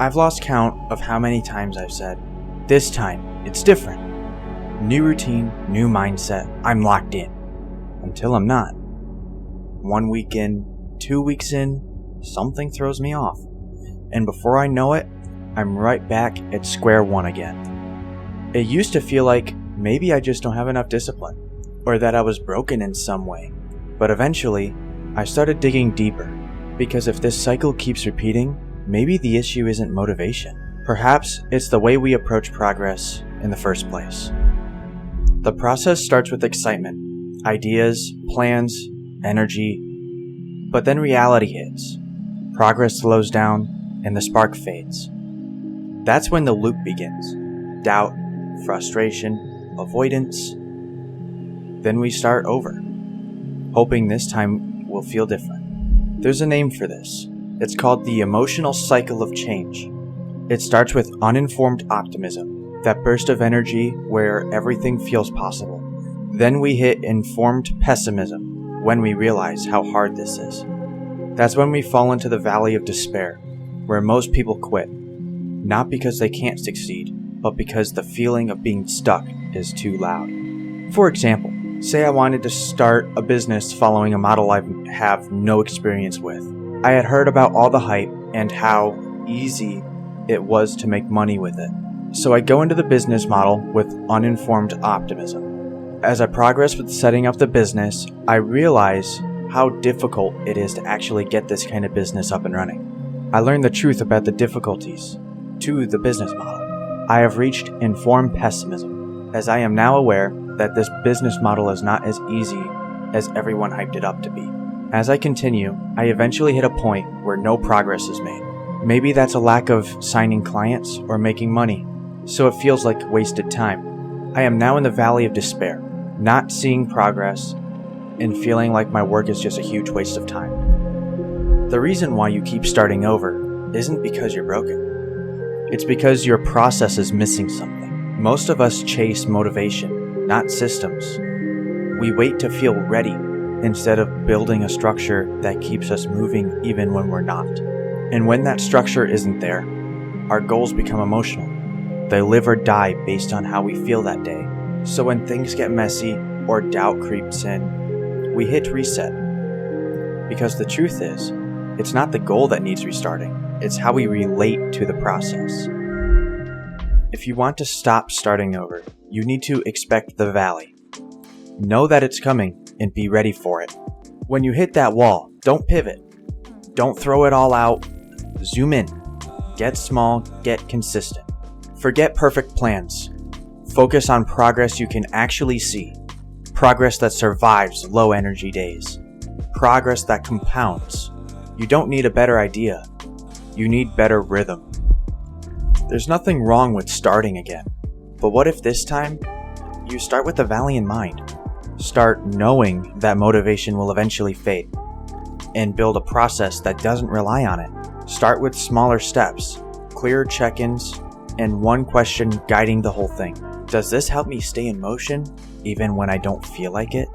I've lost count of how many times I've said, "This time, it's different. New routine, new mindset, I'm locked in." Until I'm not. 1 week in, 2 weeks in, something throws me off. And before I know it, I'm right back at square one again. It used to feel like maybe I just don't have enough discipline, or that I was broken in some way. But eventually, I started digging deeper, because if this cycle keeps repeating, maybe the issue isn't motivation. Perhaps it's the way we approach progress in the first place. The process starts with excitement, ideas, plans, energy, but then reality hits. Progress slows down and the spark fades. That's when the loop begins. Doubt, frustration, avoidance. Then we start over, hoping this time will feel different. There's a name for this. It's called the emotional cycle of change. It starts with uninformed optimism, that burst of energy where everything feels possible. Then we hit informed pessimism when we realize how hard this is. That's when we fall into the valley of despair, where most people quit. Not because they can't succeed, but because the feeling of being stuck is too loud. For example, say I wanted to start a business following a model I have no experience with. I had heard about all the hype and how easy it was to make money with it. So I go into the business model with uninformed optimism. As I progress with setting up the business, I realize how difficult it is to actually get this kind of business up and running. I learned the truth about the difficulties to the business model. I have reached informed pessimism, as I am now aware that this business model is not as easy as everyone hyped it up to be. As I continue, I eventually hit a point where no progress is made. Maybe that's a lack of signing clients or making money, so it feels like wasted time. I am now in the valley of despair, not seeing progress and feeling like my work is just a huge waste of time. The reason why you keep starting over isn't because you're broken. It's because your process is missing something. Most of us chase motivation, not systems. We wait to feel ready instead of building a structure that keeps us moving even when we're not. And when that structure isn't there, our goals become emotional. They live or die based on how we feel that day. So when things get messy or doubt creeps in, we hit reset. Because the truth is, it's not the goal that needs restarting. It's how we relate to the process. If you want to stop starting over, you need to expect the valley. Know that it's coming and be ready for it. When you hit that wall, don't pivot. Don't throw it all out. Zoom in. Get small, get consistent. Forget perfect plans. Focus on progress you can actually see. Progress that survives low energy days. Progress that compounds. You don't need a better idea. You need better rhythm. There's nothing wrong with starting again. But what if this time, you start with the valley in mind? Start knowing that motivation will eventually fade. And build a process that doesn't rely on it. Start with smaller steps, clear check-ins, and one question guiding the whole thing. Does this help me stay in motion, even when I don't feel like it?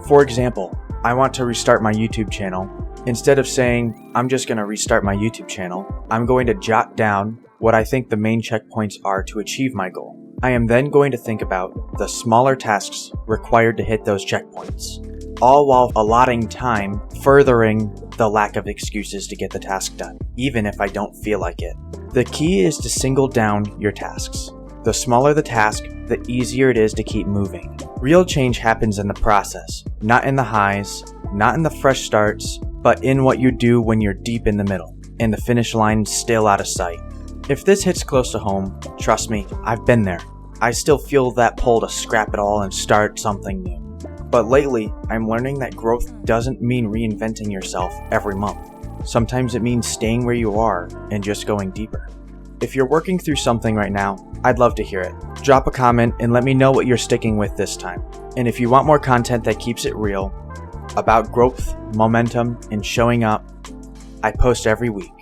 For example, I want to restart my YouTube channel. Instead of saying, I'm just going to restart my YouTube channel, I'm going to jot down what I think the main checkpoints are to achieve my goal. I am then going to think about the smaller tasks required to hit those checkpoints, all while allotting time, furthering the lack of excuses to get the task done, even if I don't feel like it. The key is to single down your tasks. The smaller the task, the easier it is to keep moving. Real change happens in the process, not in the highs, not in the fresh starts, but in what you do when you're deep in the middle, and the finish line still out of sight. If this hits close to home, trust me, I've been there. I still feel that pull to scrap it all and start something new. But lately, I'm learning that growth doesn't mean reinventing yourself every month. Sometimes it means staying where you are and just going deeper. If you're working through something right now, I'd love to hear it. Drop a comment and let me know what you're sticking with this time. And if you want more content that keeps it real, about growth, momentum, and showing up, I post every week.